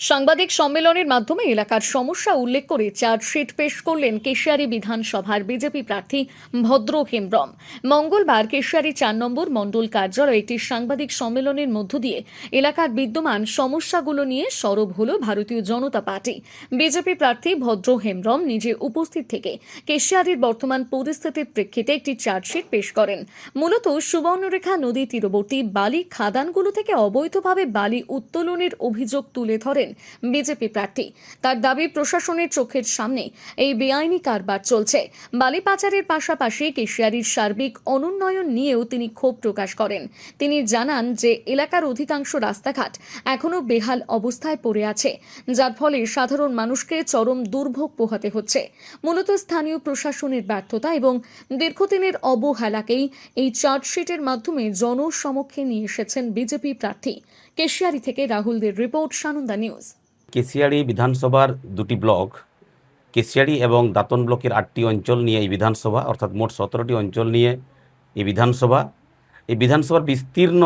সাংবাদিক সম্মেলনের মাধ্যমে এলাকার সমস্যা উল্লেখ করে চার্জশিট পেশ করলেন কেশিয়ারি বিধানসভার বিজেপি প্রার্থী ভদ্র হেমব্রম। মঙ্গলবার কেশিয়ারি ৪ নম্বর মণ্ডল কার্যালয়ে একটি সাংবাদিক সম্মেলনের মধ্য দিয়ে এলাকার বিদ্যমান সমস্যাগুলো নিয়ে সরব হল ভারতীয় জনতা পার্টি। বিজেপি প্রার্থী ভদ্র হেমব্রম নিজে উপস্থিত থেকে কেশিয়ারির বর্তমান পরিস্থিতির প্রেক্ষিতে একটি চার্জশিট পেশ করেন। মূলত সুবর্ণরেখা নদী তীরবর্তী বালি খাদানগুলো থেকে অবৈধভাবে বালি উত্তোলনের অভিযোগ তুলে ধরেন বিজেপি প্রার্থী। তার দাবি, প্রশাসনের চোখের সামনে এই বেআইনি কারবার চলছে। বালি পাচারের পাশাপাশি কেশিয়ারির সার্বিক অনুন্নয়ন নিয়েও তিনি ক্ষোভ প্রকাশ করেন। তিনি জানান যে এলাকার অধিকাংশ রাস্তাঘাট এখনো বেহাল অবস্থায় পড়ে আছে, যার ফলে সাধারণ মানুষকে চরম দুর্ভোগ পোহাতে হচ্ছে। মূলত স্থানীয় প্রশাসনের ব্যর্থতা এবং দীর্ঘদিনের অবহেলাকেই এই চার্জশিটের মাধ্যমে জনসমক্ষে নিয়ে এসেছেন বিজেপি প্রার্থী। কেশিয়ারি থেকে রাহুলদের রিপোর্ট, সানন্দা নিউজ। কেশিয়ারি বিধানসভার দুটি ব্লক, কেশিয়ারি এবং দাঁতন ব্লকের 8টি অঞ্চল নিয়ে এই বিধানসভা, অর্থাৎ মোট 17টি অঞ্চল নিয়ে এই বিধানসভা। এই বিধানসভার বিস্তীর্ণ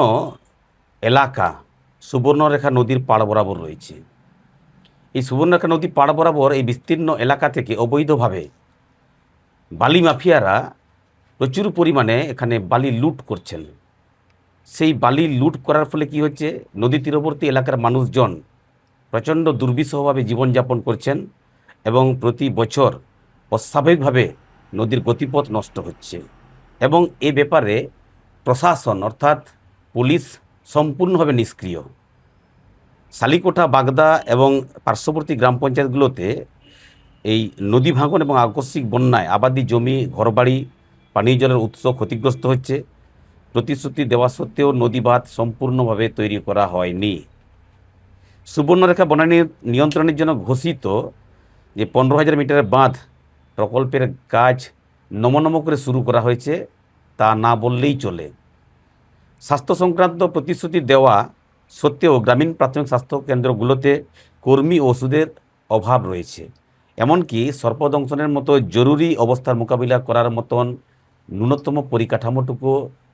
এলাকা সুবর্ণরেখা নদীর পাড় বরাবর রয়েছে। এই সুবর্ণরেখা নদীর পাড় বরাবর এই বিস্তীর্ণ এলাকা থেকে অবৈধভাবে বালি মাফিয়ারা প্রচুর পরিমাণে এখানে বালি লুট করছেন। সেই বালি লুট করার ফলে কি হচ্ছে, নদী তীরবর্তী এলাকার মানুষজন প্রচণ্ড দুর্বিষহভাবে জীবনযাপন করছেন এবং প্রতি বছর অস্বাভাবিকভাবে নদীর গতিপথ নষ্ট হচ্ছে। এবং এ ব্যাপারে প্রশাসন অর্থাৎ পুলিশ সম্পূর্ণভাবে নিষ্ক্রিয়। শালিকোঠা, বাগদা এবং পার্শ্ববর্তী গ্রাম পঞ্চায়েতগুলোতে এই নদী ভাঙন এবং আকস্মিক বন্যায় আবাদি জমি, ঘরবাড়ি, পানীয় জলের উৎস ক্ষতিগ্রস্ত হচ্ছে। প্রতিশ্রুতি দেওয়া সত্ত্বেও নদী বাঁধ সম্পূর্ণভাবে তৈরি করা হয়নি। সুবর্ণরেখা বনানী নিয়ন্ত্রণের জন্য ঘোষিত যে 15,000 মিটারের বাঁধ প্রকল্পের কাজ নমনম করে শুরু করা হয়েছে, তা না বললেই চলে। স্বাস্থ্য সংক্রান্ত প্রতিশ্রুতি দেওয়া সত্ত্বেও গ্রামীণ প্রাথমিক স্বাস্থ্য কেন্দ্রগুলোতে কর্মী ও ওষুধের অভাব রয়েছে। এমনকি সর্পদংশনের মতো জরুরি অবস্থার মোকাবিলা করার মতন ন্যূনতম পরিকাঠামোটুকু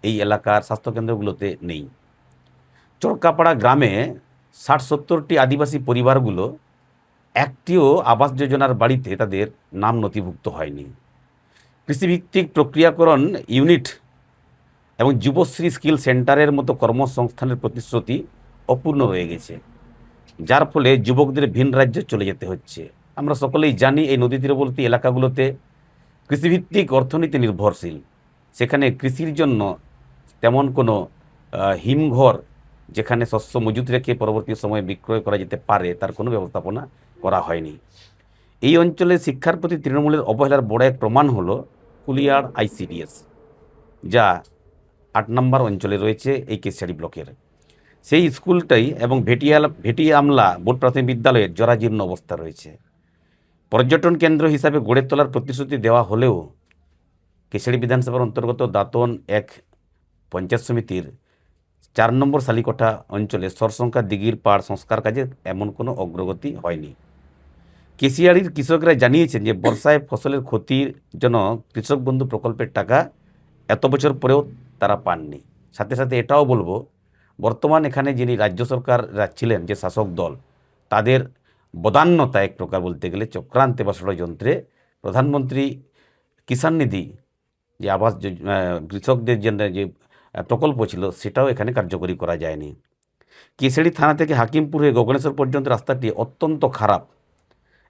এই এলাকার স্বাস্থ্যকেন্দ্রগুলোতে নেই। চরকাপাড়া গ্রামে 60-70টি আদিবাসী পরিবারগুলো একটিও আবাস যোজনার বাড়িতে তাদের নাম নথিভুক্ত হয়নি। কৃষিভিত্তিক প্রক্রিয়াকরণ ইউনিট এবং যুবশ্রী স্কিল সেন্টারের মতো কর্মসংস্থানের প্রতিশ্রুতি অপূর্ণ রয়ে গেছে, যার ফলে যুবকদের ভিন রাজ্যে চলে যেতে হচ্ছে। আমরা সকলেই জানি এই নদী তীরবর্তী এলাকাগুলোতে কৃষিভিত্তিক অর্থনীতি নির্ভরশীল। সেখানে কৃষির জন্য তেমন কোনো হিমঘর যেখানে শস্য মজুত রেখে পরবর্তী সময়ে বিক্রয় করা যেতে পারে তার কোনো ব্যবস্থাপনা করা হয়নি। এই অঞ্চলে শিক্ষার প্রতি তৃণমূলের অবহেলার বড় এক প্রমাণ হলো কুলিয়ার ICDS, যা 8 নম্বর অঞ্চলে রয়েছে এই কেশিয়ারি ব্লকের। সেই স্কুলটাই এবং ভেটিয়ামলা বোর্ড প্রাথমিক বিদ্যালয়ের জরাজীর্ণ অবস্থা রয়েছে। পর্যটন কেন্দ্র হিসাবে গড়ে তোলার প্রতিশ্রুতি দেওয়া হলেও কেশিয়ারি বিধানসভার অন্তর্গত দাঁতন 1 পঞ্চায়েত সমিতির 4 নম্বর শালিকোঠা অঞ্চলে সরসংখ্যা দিঘির পাড় সংস্কার কাজে এমন কোনো অগ্রগতি হয়নি। কেশিয়ারির কৃষকরা জানিয়েছেন যে বর্ষায় ফসলের ক্ষতির জন্য কৃষক বন্ধু প্রকল্পের টাকা এত বছর পরেও তারা পাননি। সাথে সাথে এটাও বলবো, বর্তমান এখানে যিনি রাজ্য সরকার ছিলেন, যে শাসক দল, তাদের বদান্যতা এক প্রকার বলতে গেলে চক্রান্তে বা ষড়যন্ত্রে প্রধানমন্ত্রী কিষাণ নিধি যে আবাস কৃষকদের জন্য যে প্রকল্প ছিল সেটাও এখানে কার্যকরী করা যায়নি। কেশিয়ারি থানা থেকে হাকিমপুর হয়ে গগনেশ্বর পর্যন্ত রাস্তাটি অত্যন্ত খারাপ।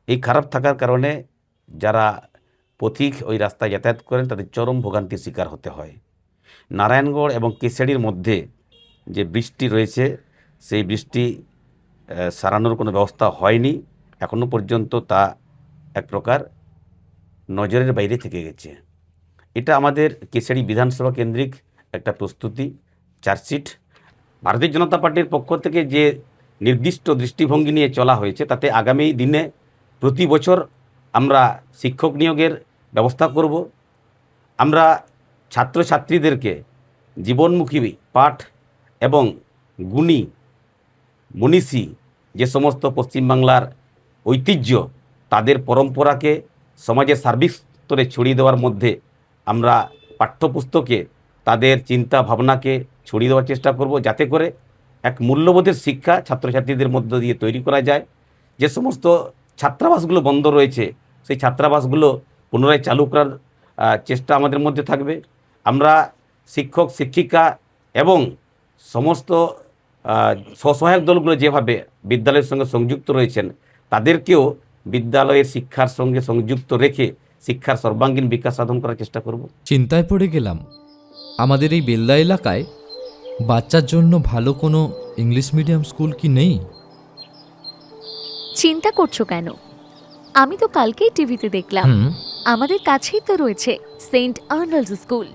এই খারাপ থাকার কারণে যারা পথিক ওই রাস্তায় যাতায়াত করেন তাদের চরম ভোগান্তির শিকার হতে হয়। নারায়ণগড় এবং কেশিয়ারির মধ্যে যে বৃষ্টি রয়েছে সেই বৃষ্টি সারানোর কোনো ব্যবস্থা হয়নি এখনও পর্যন্ত, তা এক প্রকার নজরের বাইরে থেকে গেছে। এটা আমাদের কেশিয়ারি বিধানসভা কেন্দ্রিক একটা প্রস্তুতি চার্জশিট। ভারতীয় জনতা পার্টির পক্ষ থেকে যে নির্দিষ্ট দৃষ্টিভঙ্গি নিয়ে চলা হয়েছে তাতে আগামী দিনে প্রতি বছর আমরা শিক্ষক নিয়োগের ব্যবস্থা করব। আমরা ছাত্রছাত্রীদেরকে জীবনমুখী পাঠ এবং গুণী মনীষী যে সমস্ত পশ্চিমবাংলার ঐতিহ্য, তাদের পরম্পরাকে সমাজের সার্বিক স্তরে ছড়িয়ে দেওয়ার মধ্যে আমরা পাঠ্যপুস্তকে তাদের চিন্তা ভাবনাকে ছড়িয়ে দেওয়ার চেষ্টা করব, যাতে করে এক মূল্যবোধের শিক্ষা ছাত্রছাত্রীদের মধ্য দিয়ে তৈরি করা যায় যে সমস্ত ছাত্রাবাসগুলো বন্ধ রয়েছে সেই ছাত্রাবাসগুলো পুনরায় চালু করার চেষ্টা আমাদের মধ্যে থাকবে। আমরা শিক্ষক শিক্ষিকা এবং সমস্ত স্বসহায়ক দলগুলো যেভাবে বিদ্যালয়ের সঙ্গে সংযুক্ত রয়েছেন তাদেরকেও বিদ্যালয়ের শিক্ষার সঙ্গে সংযুক্ত রেখে শিক্ষার সর্বাঙ্গীন বিকাশ সাধন করার চেষ্টা করব। চিন্তায় পড়ে গেলাম, আমাদের এই বেলদা এলাকায় বাচ্চার জন্য ভালো কোনো ইংলিশ মিডিয়াম স্কুল কি নেই? চিন্তা করছো কেন? আমি তো কালকেই টিভিতে দেখলাম, আমাদের কাছেই তো রয়েছে সেন্ট আর্নল্ড স্কুল।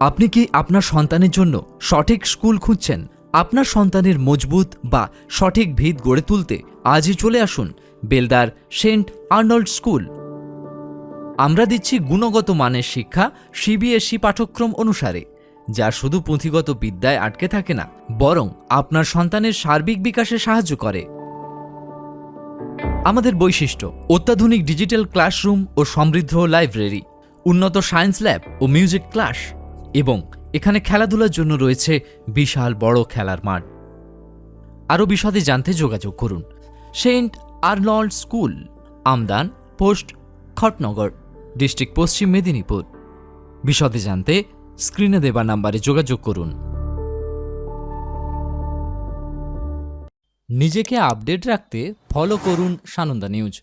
আপনি কি আপনার সন্তানের জন্য সঠিক স্কুল খুঁজছেন? আপনার সন্তানের মজবুত বা সঠিক ভিত গড়ে তুলতে আজই চলে আসুন বেলদার সেন্ট আর্নল্ড স্কুল। আমরা দিচ্ছি গুণগত মানের শিক্ষা সিবিএসই পাঠ্যক্রম অনুসারে, যা শুধু পুঁথিগত বিদ্যায় আটকে থাকে না, বরং আপনার সন্তানের সার্বিক বিকাশে সাহায্য করে। আমাদের বৈশিষ্ট্য: অত্যাধুনিক ডিজিটাল ক্লাসরুম ও সমৃদ্ধ লাইব্রেরি, উন্নত সায়েন্স ল্যাব ও মিউজিক ক্লাস, এবং এখানে খেলাধুলার জন্য রয়েছে বিশাল বড় খেলার মাঠ। আরও বিশদে জানতে যোগাযোগ করুন Saint Arnold school, Amdan post, Khatnagar, district Paschim Medinipur. বিশদে জানতে স্ক্রিনে দেওয়া নাম্বারে যোগাযোগ করুন। নিজেকে আপডেট রাখতে ফলো করুন সানন্দা নিউজ।